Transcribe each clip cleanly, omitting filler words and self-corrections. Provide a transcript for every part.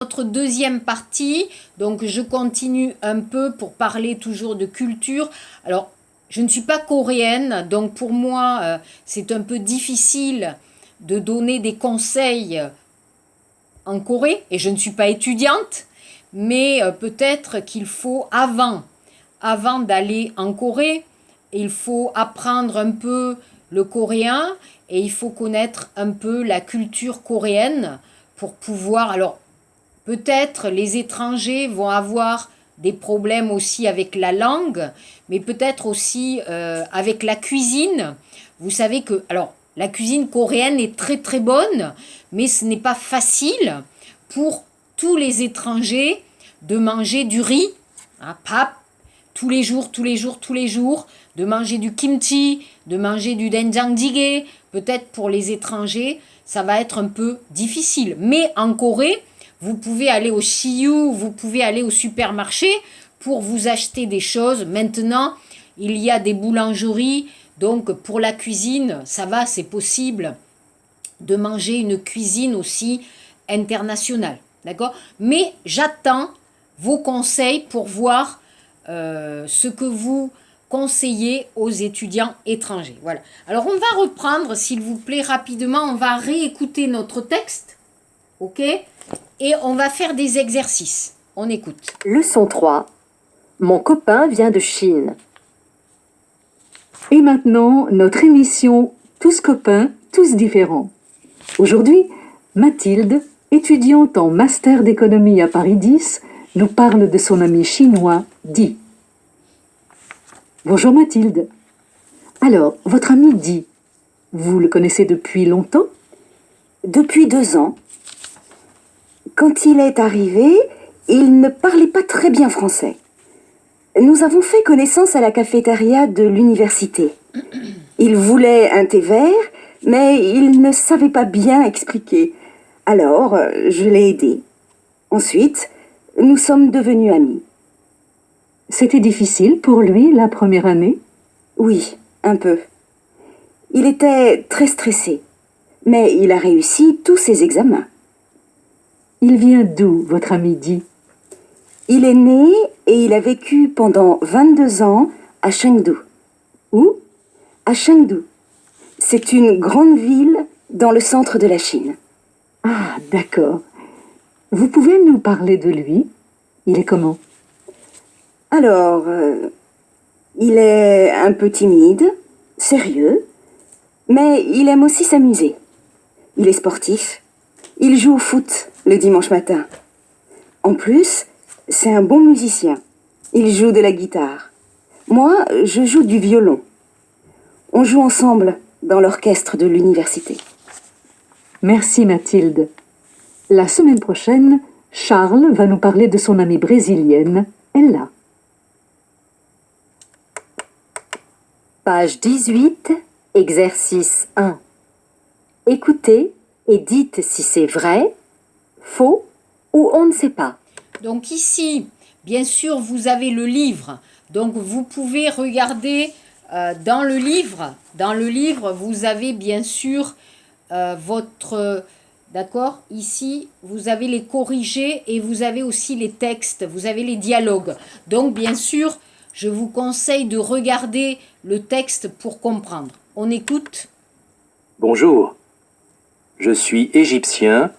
Notre deuxième partie, donc je continue un peu pour parler toujours de culture. Alors, je ne suis pas coréenne, donc pour moi, c'est un peu difficile de donner des conseils en Corée, et je ne suis pas étudiante, mais peut-être qu'il faut, avant d'aller en Corée, il faut apprendre un peu le coréen, et il faut connaître un peu la culture coréenne pour pouvoir, alors, peut-être les étrangers vont avoir des problèmes aussi avec la langue, mais peut-être aussi avec la cuisine. Vous savez que, alors, la cuisine coréenne est très très bonne, mais ce n'est pas facile pour tous les étrangers de manger du riz, hein, pap, tous les jours, tous les jours, tous les jours, de manger du kimchi, de manger du doenjang jjigae. Peut-être pour les étrangers, ça va être un peu difficile. Mais en Corée, vous pouvez aller au CU, vous pouvez aller au supermarché pour vous acheter des choses. Maintenant, il y a des boulangeries, donc pour la cuisine, ça va, c'est possible de manger une cuisine aussi internationale. D'accord? Mais j'attends vos conseils pour voir ce que vous conseillez aux étudiants étrangers. Voilà. Alors on va reprendre, s'il vous plaît, rapidement. On va réécouter notre texte. OK? Et on va faire des exercices. On écoute. Leçon 3. Mon copain vient de Chine. Et maintenant, notre émission Tous copains, tous différents. Aujourd'hui, Mathilde, étudiante en master d'économie à Paris 10, nous parle de son ami chinois, Di. Bonjour Mathilde. Alors, votre ami Di, vous le connaissez depuis longtemps? Depuis 2 ans. Quand il est arrivé, il ne parlait pas très bien français. Nous avons fait connaissance à la cafétéria de l'université. Il voulait un thé vert, mais il ne savait pas bien expliquer. Alors, je l'ai aidé. Ensuite, nous sommes devenus amis. C'était difficile pour lui la première année? Oui, un peu. Il était très stressé, mais il a réussi tous ses examens. Il vient d'où, votre ami Di? Il est né et il a vécu pendant 22 ans à Chengdu. Où? À Chengdu. C'est une grande ville dans le centre de la Chine. Ah, d'accord. Vous pouvez nous parler de lui? Il est comment? Alors, il est un peu timide, sérieux, mais il aime aussi s'amuser. Il est sportif. Il joue au foot le dimanche matin. En plus, c'est un bon musicien. Il joue de la guitare. Moi, je joue du violon. On joue ensemble dans l'orchestre de l'université. Merci Mathilde. La semaine prochaine, Charles va nous parler de son amie brésilienne, Ella. Page 18, exercice 1. Écoutez et dites si c'est vrai, faux ou on ne sait pas. Donc ici, bien sûr, vous avez le livre. Donc vous pouvez regarder dans le livre. Dans le livre, vous avez bien sûr votre... D'accord? Ici, vous avez les corrigés et vous avez aussi les textes. Vous avez les dialogues. Donc bien sûr, je vous conseille de regarder le texte pour comprendre. On écoute. Bonjour, je suis égyptien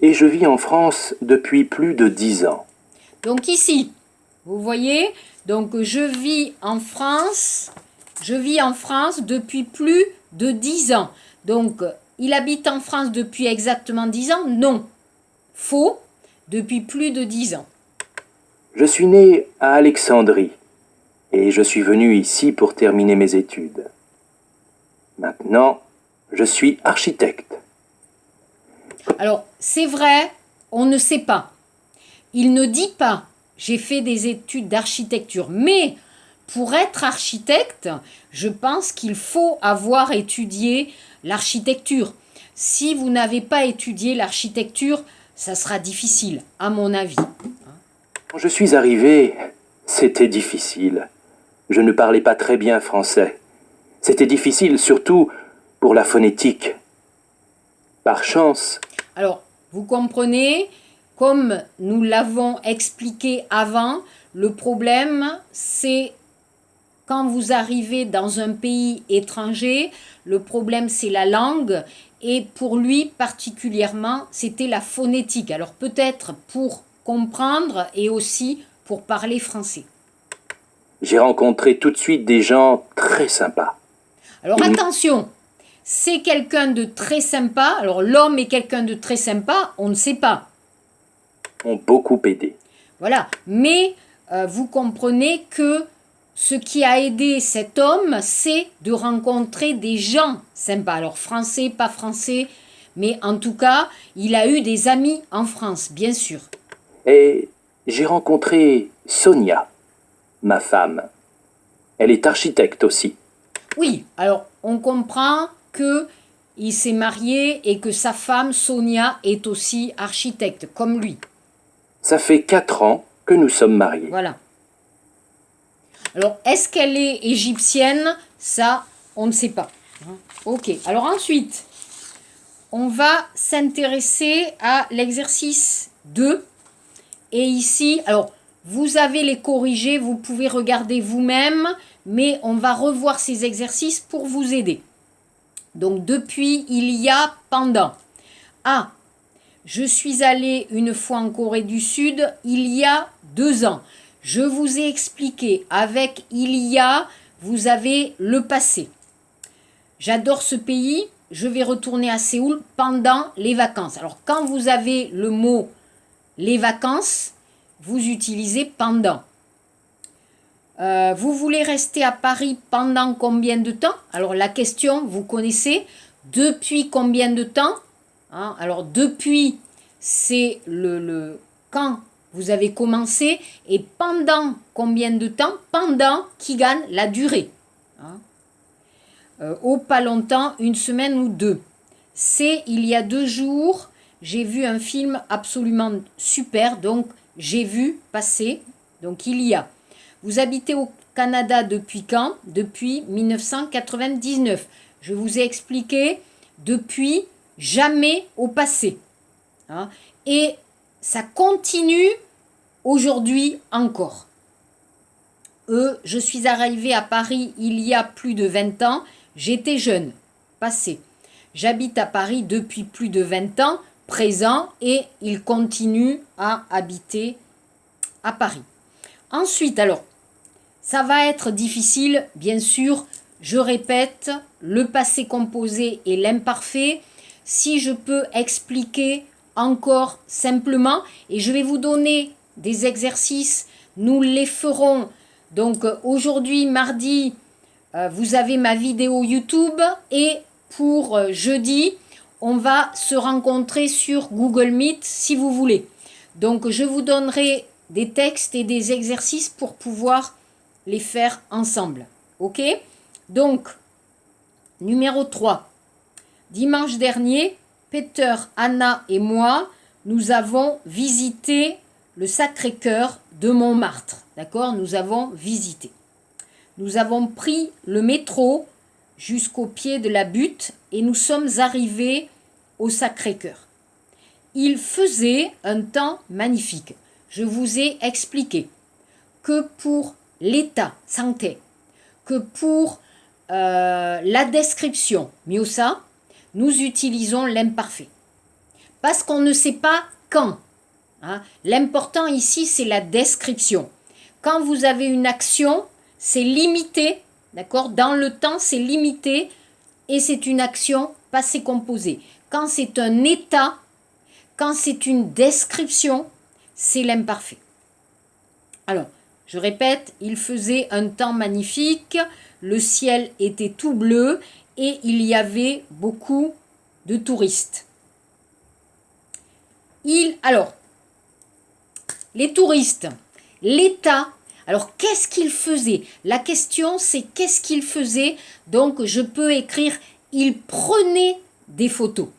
et je vis en France depuis plus de 10 ans. Donc ici, vous voyez, donc je vis en France depuis plus de 10 ans. Donc, il habite en France depuis exactement 10 ans? Non. Faux, depuis plus de 10 ans. Je suis né à Alexandrie et je suis venu ici pour terminer mes études. Maintenant, je suis architecte. Alors, c'est vrai, on ne sait pas. Il ne dit pas, j'ai fait des études d'architecture, mais pour être architecte, je pense qu'il faut avoir étudié l'architecture. Si vous n'avez pas étudié l'architecture, ça sera difficile, à mon avis. Quand je suis arrivé, c'était difficile. Je ne parlais pas très bien français. C'était difficile surtout pour la phonétique. Par chance, Alors, vous comprenez, comme nous l'avons expliqué avant, le problème, c'est quand vous arrivez dans un pays étranger, le problème, c'est la langue. Et pour lui, particulièrement, c'était la phonétique. Alors peut-être pour comprendre et aussi pour parler français. J'ai rencontré tout de suite des gens très sympas. Alors attention, c'est quelqu'un de très sympa. Alors l'homme est quelqu'un de très sympa, on ne sait pas. Ils m'ont beaucoup aidé. Voilà, mais vous comprenez que ce qui a aidé cet homme, c'est de rencontrer des gens sympas. Alors français, pas français, mais en tout cas, il a eu des amis en France, bien sûr. Et j'ai rencontré Sonia, ma femme. Elle est architecte aussi. Oui, alors on comprend que il s'est marié et que sa femme, Sonia, est aussi architecte, comme lui. Ça fait 4 ans que nous sommes mariés. Voilà. Alors, est-ce qu'elle est égyptienne? Ça, on ne sait pas. Ok, alors ensuite, on va s'intéresser à l'exercice 2. Et ici, alors, vous avez les corrigés, vous pouvez regarder vous-même, mais on va revoir ces exercices pour vous aider. Donc, depuis, il y a, pendant. Ah, je suis allée une fois en Corée du Sud il y a 2 ans. Je vous ai expliqué, avec il y a, vous avez le passé. J'adore ce pays, je vais retourner à Séoul pendant les vacances. Alors, quand vous avez le mot les vacances, vous utilisez pendant. Vous voulez rester à Paris pendant combien de temps? Alors, la question, vous connaissez. Depuis combien de temps? Alors, depuis, c'est le quand vous avez commencé, et pendant combien de temps? Pendant qui gagne la durée. Au pas longtemps, 1 semaine ou 2. C'est il y a 2 jours, j'ai vu un film absolument super, donc j'ai vu passer, donc il y a. Vous habitez au Canada depuis quand? Depuis 1999. Je vous ai expliqué depuis jamais au passé. Et ça continue aujourd'hui encore. Je suis arrivée à Paris il y a plus de 20 ans. J'étais jeune, passé. J'habite à Paris depuis plus de 20 ans, présent, et il continue à habiter à Paris. Ensuite, alors, ça va être difficile, bien sûr. Je répète, le passé composé et l'imparfait. Si je peux expliquer encore simplement, et je vais vous donner des exercices, nous les ferons. Donc aujourd'hui, mardi, vous avez ma vidéo YouTube, et pour jeudi, on va se rencontrer sur Google Meet si vous voulez. Donc je vous donnerai des textes et des exercices pour pouvoir les faire ensemble. Ok? Donc, numéro 3. Dimanche dernier, Peter, Anna et moi, nous avons visité le Sacré-Cœur de Montmartre. D'accord? Nous avons visité. Nous avons pris le métro jusqu'au pied de la butte et nous sommes arrivés au Sacré-Cœur. Il faisait un temps magnifique. Je vous ai expliqué que pour l'état santé, que pour la description, mieux ça, nous utilisons l'imparfait. Parce qu'on ne sait pas quand. L'important ici, c'est la description. Quand vous avez une action, c'est limité, d'accord? Dans le temps, c'est limité et c'est une action passé composé. Quand c'est un état, quand c'est une description, c'est l'imparfait. Alors, je répète, il faisait un temps magnifique, le ciel était tout bleu et il y avait beaucoup de touristes. Alors, les touristes, l'état, alors qu'est-ce qu'il faisait? La question c'est qu'est-ce qu'il faisait? Donc je peux écrire il prenait des photos.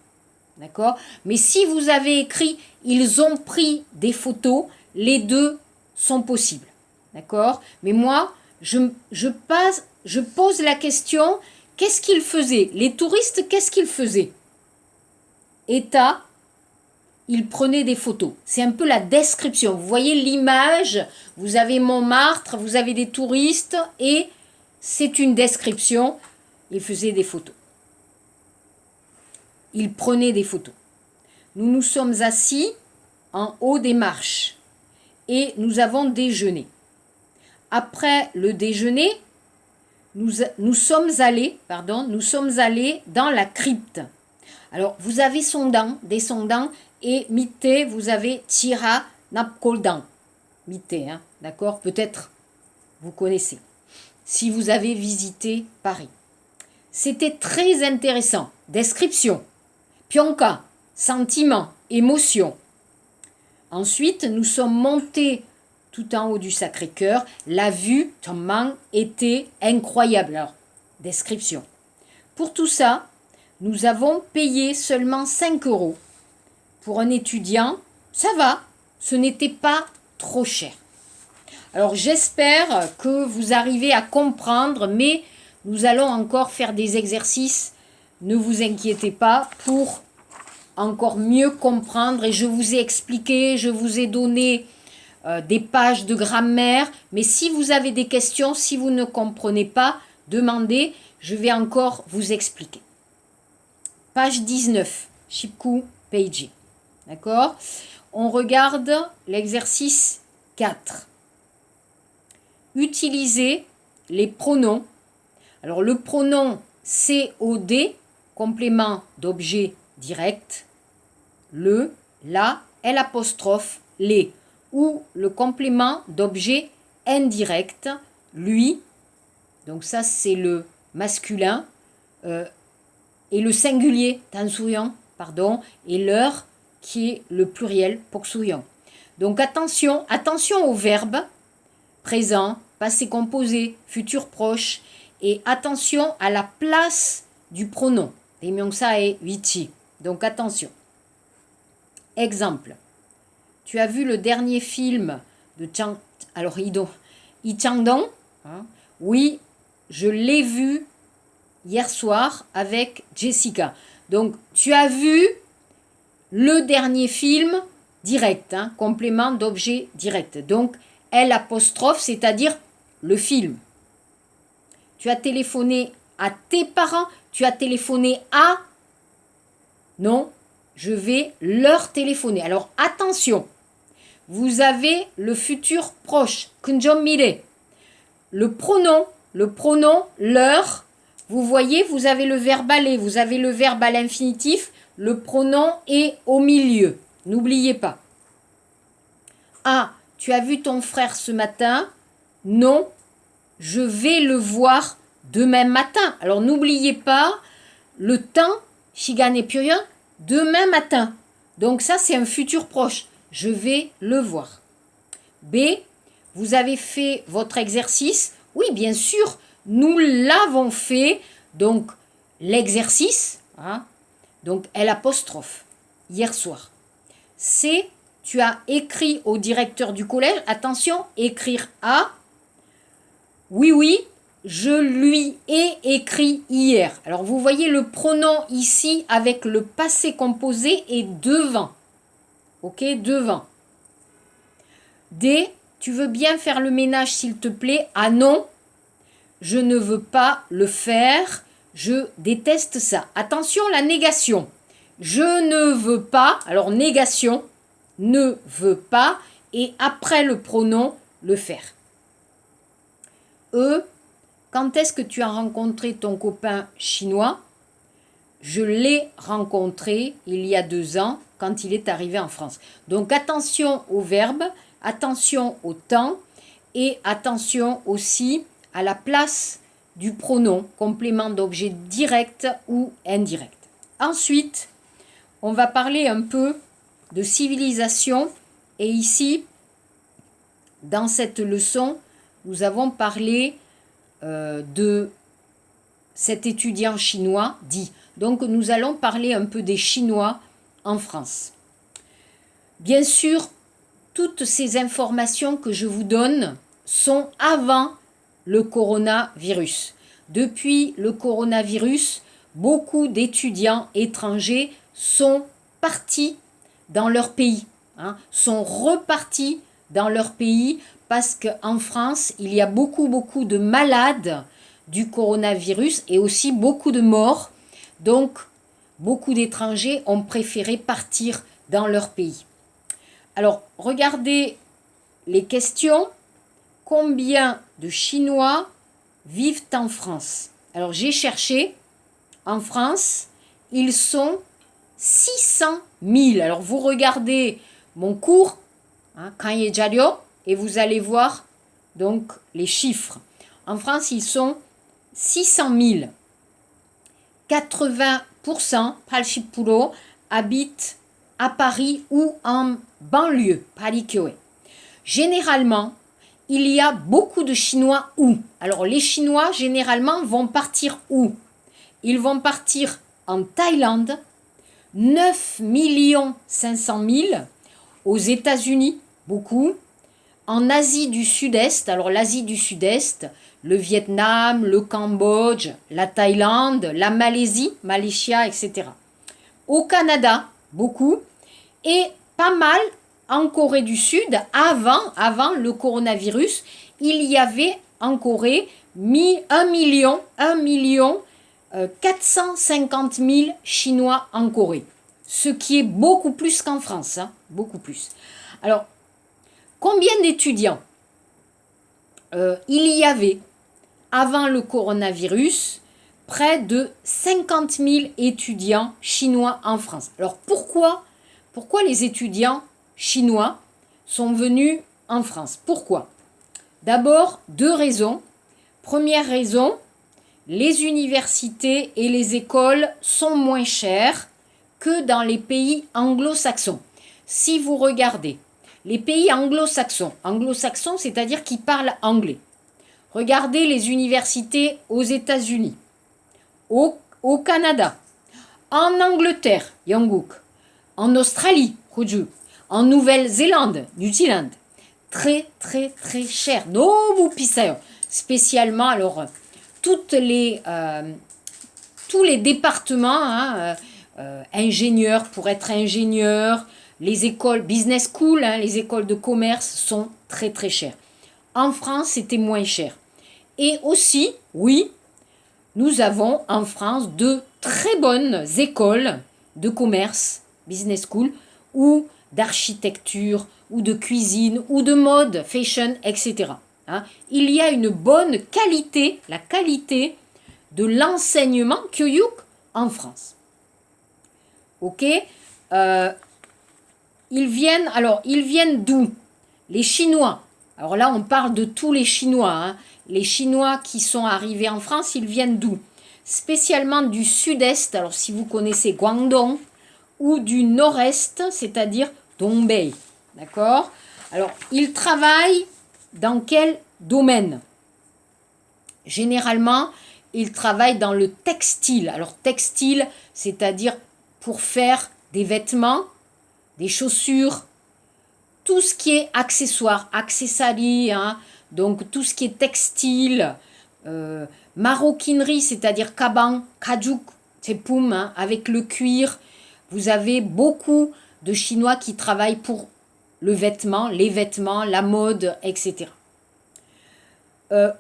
D'accord? Mais si vous avez écrit ils ont pris des photos, les deux sont possibles. D'accord? Mais moi, je pose la question, qu'est-ce qu'ils faisaient? Les touristes, qu'est-ce qu'ils faisaient? État, il prenait des photos. C'est un peu la description. Vous voyez l'image, vous avez Montmartre, vous avez des touristes et c'est une description. Il faisait des photos. Il prenait des photos. Nous nous sommes assis en haut des marches et nous avons déjeuné. Après le déjeuner, nous sommes allés dans la crypte. Alors, vous avez descendant, et mitte, vous avez tira napkoldan. Mitte, hein, d'accord? Peut-être vous connaissez, si vous avez visité Paris. C'était très intéressant. Description, pionka, sentiment, émotion. Ensuite, nous sommes montés tout en haut du Sacré-Cœur. La vue, était incroyable. Alors, description. Pour tout ça, nous avons payé seulement 5 €. Pour un étudiant, ça va, ce n'était pas trop cher. Alors j'espère que vous arrivez à comprendre, mais nous allons encore faire des exercices, ne vous inquiétez pas, pour encore mieux comprendre. Et je vous ai expliqué, je vous ai donné des pages de grammaire, mais si vous avez des questions, si vous ne comprenez pas, demandez, je vais encore vous expliquer. Page 19, Shipku Peiji. D'accord? On regarde l'exercice 4. Utilisez les pronoms. Alors le pronom COD, complément d'objet direct, le, la, l'apostrophe, les, ou le complément d'objet indirect, lui, donc ça c'est le masculin, et le singulier, tansuyon, pardon, et leur, qui est le pluriel, poksuyon. Donc attention au verbe présent, passé composé, futur proche, et attention à la place du pronom. Demyongsa et wichi. Donc attention. Exemple. Tu as vu le dernier film de Lee Chang-dong, hein? Oui, je l'ai vu hier soir avec Jessica. Donc tu as vu le dernier film direct, hein, complément d'objet direct. Donc l'apostrophe, c'est-à-dire le film. Tu as téléphoné à tes parents, tu as téléphoné à... Non, je vais leur téléphoner. Alors attention, vous avez le futur proche, kunjom mire. Le pronom leur, vous voyez, vous avez le verbe aller, vous avez le verbe à l'infinitif, le pronom est au milieu. N'oubliez pas. Ah, tu as vu ton frère ce matin? Non, je vais le voir demain matin. Alors n'oubliez pas le temps, shigane pyoyon, demain matin. Donc ça c'est un futur proche. Je vais le voir. B, vous avez fait votre exercice? Oui, bien sûr, nous l'avons fait. Donc l'exercice, hein, donc l'apostrophe, hier soir. C, tu as écrit au directeur du collège. Attention, écrire à. Oui, je lui ai écrit hier. Alors, vous voyez le pronom ici avec le passé composé et devant. Ok, devant. D, tu veux bien faire le ménage s'il te plaît? Ah non, je ne veux pas le faire. Je déteste ça. Attention, la négation. Je ne veux pas. Alors, négation, ne veut pas. Et après le pronom, le faire. E, quand est-ce que tu as rencontré ton copain chinois? Je l'ai rencontré il y a 2 ans quand il est arrivé en France. Donc attention au verbe, attention au temps et attention aussi à la place du pronom, complément d'objet direct ou indirect. Ensuite, on va parler un peu de civilisation et ici, dans cette leçon, nous avons parlé de cet étudiant chinois dit. Donc nous allons parler un peu des Chinois en France. Bien sûr, toutes ces informations que je vous donne sont avant le coronavirus. Depuis le coronavirus, beaucoup d'étudiants étrangers sont partis dans leur pays, hein, sont repartis dans leur pays parce qu'en France, il y a beaucoup de malades du coronavirus et aussi beaucoup de morts. Donc, beaucoup d'étrangers ont préféré partir dans leur pays. Alors, regardez les questions. Combien de Chinois vivent en France? Alors, j'ai cherché. En France, ils sont 600 000. Alors, vous regardez mon cours, hein, Kanye Jario, et vous allez voir donc les chiffres. En France, ils sont 600 000. 80%, Palchipuro, habitent à Paris ou en banlieue, Paris-Kyoé. Généralement, il y a beaucoup de Chinois où? Alors, les Chinois, généralement, vont partir où? Ils vont partir en Thaïlande, 9 500 000, aux États-Unis, beaucoup, en Asie du Sud-Est, alors l'Asie du Sud-Est, le Vietnam, le Cambodge, la Thaïlande, la Malaisie, Malaysia, etc. Au Canada, beaucoup, et pas mal en Corée du Sud, avant le coronavirus, il y avait en Corée 1 million 450 000 Chinois en Corée, ce qui est beaucoup plus qu'en France, hein, beaucoup plus. Alors, combien d'étudiants il y avait avant le coronavirus? Près de 50 000 étudiants chinois en France. Alors, pourquoi les étudiants chinois sont venus en France? Pourquoi? D'abord, 2 raisons. Première raison, les universités et les écoles sont moins chères que dans les pays anglo-saxons. Si vous regardez les pays anglo-saxons, c'est-à-dire qui parlent anglais, regardez les universités aux États-Unis, au Canada, en Angleterre, Yongguk, en Australie, Hoju, en Nouvelle-Zélande, New Zealand, très cher. Nobu pisayo. Spécialement, alors, tous les départements, hein, ingénieurs pour être ingénieur, les écoles business school, hein, les écoles de commerce sont très chères. En France, c'était moins cher. Et aussi, oui, nous avons en France de très bonnes écoles de commerce, business school, ou d'architecture, ou de cuisine, ou de mode, fashion, etc. Hein. Il y a une bonne qualité, la qualité de l'enseignement Kyoyuk en France. Ok, ils viennent d'où? Les Chinois. Alors là, on parle de tous les Chinois. Hein. Les Chinois qui sont arrivés en France, ils viennent d'où? Spécialement du sud-est, alors si vous connaissez Guangdong, ou du nord-est, c'est-à-dire Dongbei. D'accord? Alors, ils travaillent dans quel domaine? Généralement, ils travaillent dans le textile. Alors, textile, c'est-à-dire pour faire des vêtements, des chaussures, tout ce qui est accessoires, accessoires, hein, donc tout ce qui est textile, maroquinerie, c'est-à-dire kaban, kajuk, tepum, hein, avec le cuir. Vous avez beaucoup de Chinois qui travaillent pour le vêtement, les vêtements, la mode, etc.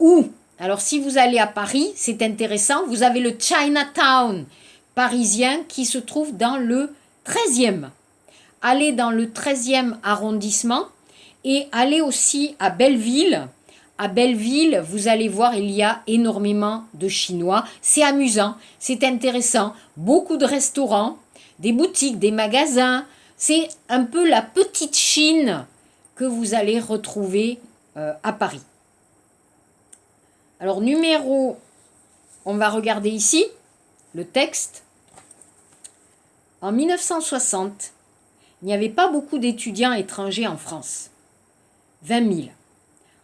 Où? Alors, si vous allez à Paris, c'est intéressant, vous avez le Chinatown parisien qui se trouve dans le 13e. Allez dans le 13e arrondissement et allez aussi à Belleville. À Belleville, vous allez voir, il y a énormément de Chinois. C'est amusant, c'est intéressant. Beaucoup de restaurants, des boutiques, des magasins. C'est un peu la petite Chine que vous allez retrouver à Paris. Alors, on va regarder ici le texte. En 1960, il n'y avait pas beaucoup d'étudiants étrangers en France. 20 000.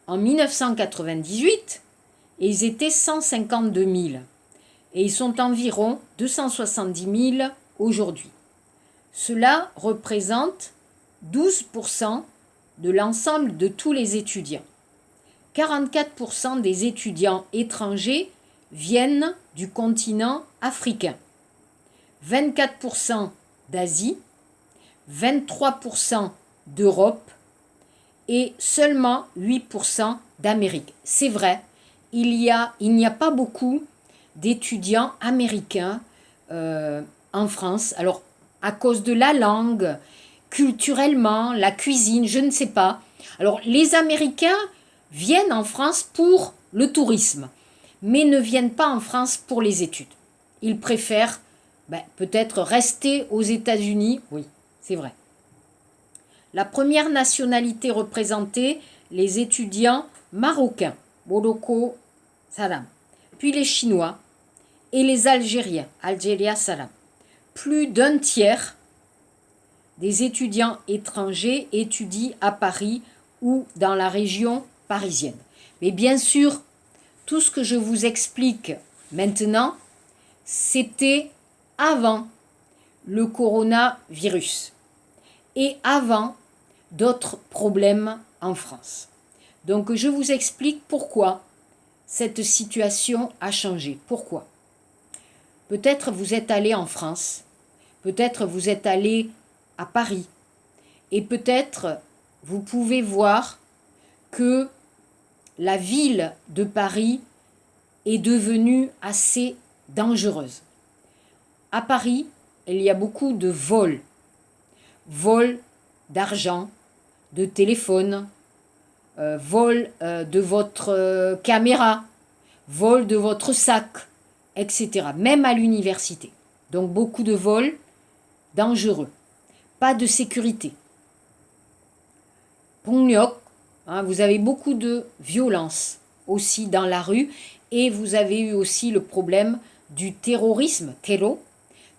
En 1998, ils étaient 152 000. Et ils sont environ 270 000 aujourd'hui. Cela représente 12% de l'ensemble de tous les étudiants. 44% des étudiants étrangers viennent du continent africain. 24% d'Asie, 23% d'Europe et seulement 8% d'Amérique. C'est vrai, il n'y a pas beaucoup d'étudiants américains en France. Alors, à cause de la langue, culturellement, la cuisine, je ne sais pas. Alors, les Américains viennent en France pour le tourisme, mais ne viennent pas en France pour les études. Ils préfèrent peut-être rester aux États-Unis. Oui, c'est vrai. La première nationalité représentée, les étudiants marocains, Moloko Salam, puis les Chinois et les Algériens, Algéria Salam. Plus d'un tiers des étudiants étrangers étudient à Paris ou dans la région parisienne. Mais bien sûr, tout ce que je vous explique maintenant, c'était avant le coronavirus et avant d'autres problèmes en France. Donc je vous explique pourquoi cette situation a changé. Pourquoi? Peut-être vous êtes allé en France, peut-être vous êtes allé à Paris, et peut-être vous pouvez voir que la ville de Paris est devenue assez dangereuse. À Paris, il y a beaucoup de vols d'argent, de téléphone, vol de votre caméra, vol de votre sac, etc. Même à l'université. Donc beaucoup de vols dangereux. Pas de sécurité. Pongnyok, vous avez beaucoup de violence aussi dans la rue et vous avez eu aussi le problème du terrorisme, terreau.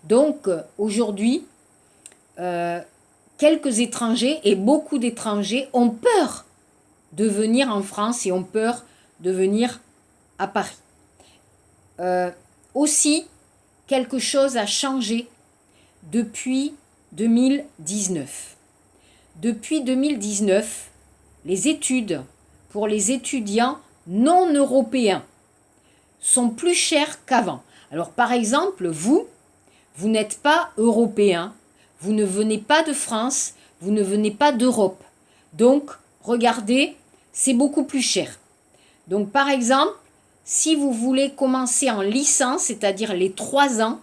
Donc aujourd'hui, quelques étrangers et beaucoup d'étrangers ont peur de venir en France et ont peur de venir à Paris. Aussi, quelque chose a changé depuis 2019. Depuis 2019, les études pour les étudiants non européens sont plus chères qu'avant. Alors par exemple, vous n'êtes pas européen, vous ne venez pas de France, vous ne venez pas d'Europe. Donc, regardez, c'est beaucoup plus cher. Donc par exemple, si vous voulez commencer en licence, c'est-à-dire les 3 ans,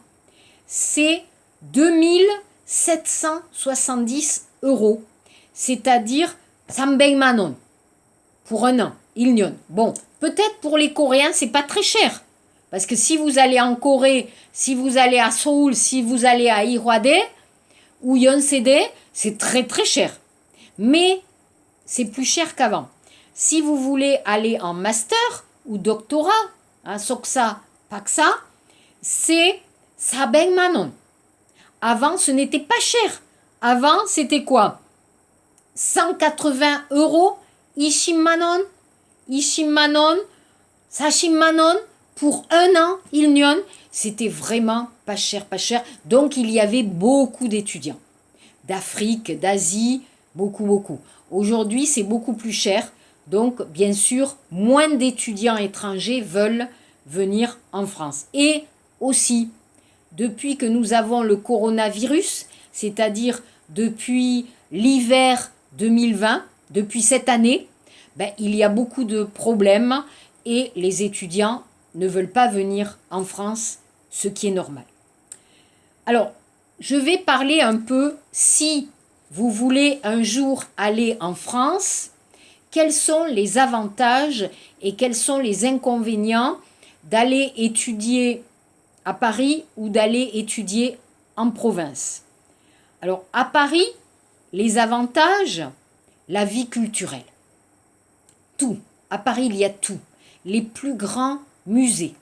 c'est 2770 €, c'est-à-dire 300 manon pour un an, ilnion. Bon, peut-être pour les Coréens, c'est pas très cher. Parce que si vous allez en Corée, si vous allez à Séoul, si vous allez à Hirwade ou Yonsede, c'est très très cher. Mais c'est plus cher qu'avant. Si vous voulez aller en master ou doctorat, Soksa, Paksa, c'est 400 manon. Avant, ce n'était pas cher. Avant, c'était quoi? 180 €, 20 manon, 40 manon pour un an, c'était vraiment pas cher, pas cher. Donc, il y avait beaucoup d'étudiants d'Afrique, d'Asie, beaucoup. Aujourd'hui, c'est beaucoup plus cher. Donc, bien sûr, moins d'étudiants étrangers veulent venir en France. Et aussi, depuis que nous avons le coronavirus, c'est-à-dire depuis l'hiver 2020, depuis cette année, il y a beaucoup de problèmes et les étudiants ne veulent pas venir en France, ce qui est normal. Alors, je vais parler un peu, si vous voulez un jour aller en France, quels sont les avantages et quels sont les inconvénients d'aller étudier à Paris ou d'aller étudier en province. Alors, à Paris, les avantages, la vie culturelle. Tout. À Paris, il y a tout. Les plus grands musées.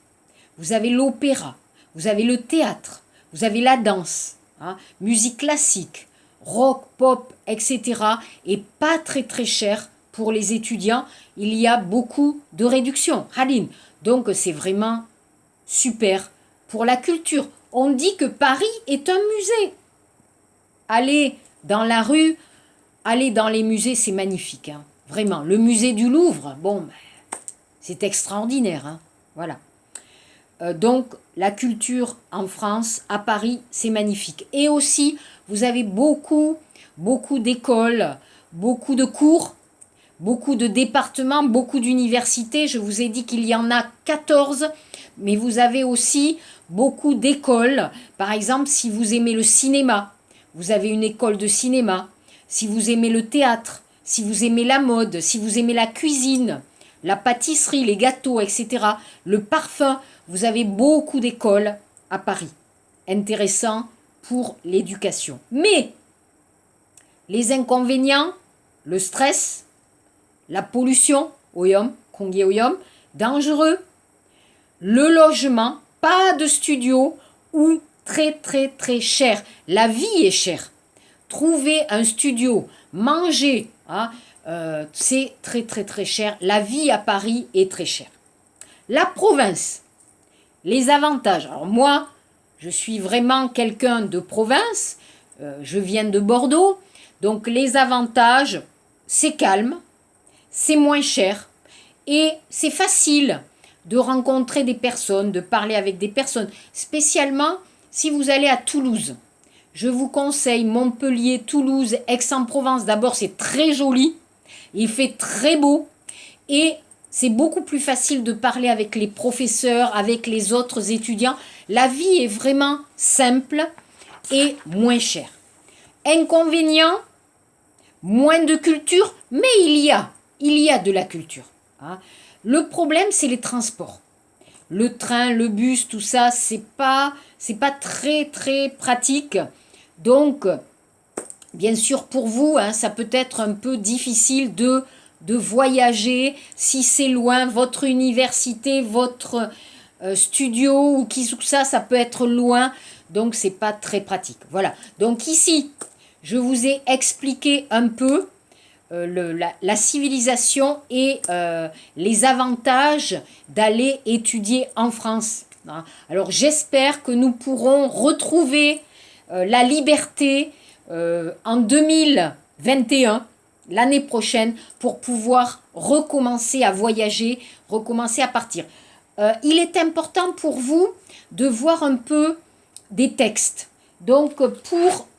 Vous avez l'opéra, vous avez le théâtre, vous avez la danse, musique classique, rock, pop, etc. Et pas très très cher pour les étudiants. Il y a beaucoup de réductions. Haline. Donc, c'est vraiment super pour la culture. On dit que Paris est un musée. Aller dans la rue, aller dans les musées, c'est magnifique. Vraiment. Le musée du Louvre, c'est extraordinaire. Voilà. Donc, la culture en France, à Paris, c'est magnifique. Et aussi, vous avez beaucoup beaucoup d'écoles, beaucoup de cours, beaucoup de départements, beaucoup d'universités. Je vous ai dit qu'il y en a 14, mais vous avez aussi beaucoup d'écoles. Par exemple, si vous aimez le cinéma, vous avez une école de cinéma. Si vous aimez le théâtre, si vous aimez la mode, si vous aimez la cuisine, la pâtisserie, les gâteaux, etc., le parfum, vous avez beaucoup d'écoles à Paris. Intéressant pour l'éducation. Mais les inconvénients, le stress, la pollution, oyom, kongi oyom, dangereux, le logement, pas de studio ou très très très cher. La vie est chère. Trouver un studio, manger, hein, c'est très très très cher. La vie à Paris est très chère. La province, les avantages. Alors moi, je suis vraiment quelqu'un de province. Je viens de Bordeaux. Donc les avantages, c'est calme, c'est moins cher et c'est facile de rencontrer des personnes, de parler avec des personnes. Spécialement si vous allez à Toulouse. Je vous conseille Montpellier, Toulouse, Aix-en-Provence. D'abord, c'est très joli, il fait très beau et c'est beaucoup plus facile de parler avec les professeurs, avec les autres étudiants. La vie est vraiment simple et moins chère. Inconvénient, moins de culture, mais il y a de la culture. Hein. Le problème, c'est les transports. Le train, le bus, tout ça, c'est pas très très pratique. Donc, bien sûr, pour vous, hein, ça peut être un peu difficile de voyager si c'est loin, votre université, votre studio ou qui tout ça, ça peut être loin. Donc, c'est pas très pratique. Voilà. Donc ici, je vous ai expliqué un peu la civilisation et les avantages d'aller étudier en France. Hein. Alors j'espère que nous pourrons retrouver la liberté en 2021, l'année prochaine, pour pouvoir recommencer à voyager, recommencer à partir. Il est important pour vous de voir un peu des textes. Donc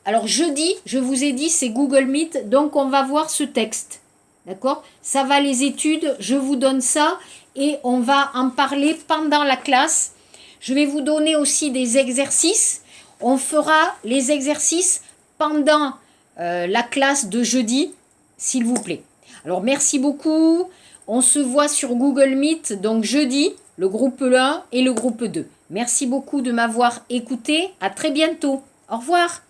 alors jeudi, je vous ai dit, c'est Google Meet, donc on va voir ce texte. D'accord? Ça va les études, je vous donne ça et on va en parler pendant la classe. Je vais vous donner aussi des exercices. On fera les exercices pendant la classe de jeudi, s'il vous plaît. Alors merci beaucoup. On se voit sur Google Meet, donc jeudi, le groupe 1 et le groupe 2. Merci beaucoup de m'avoir écouté. À très bientôt. Au revoir.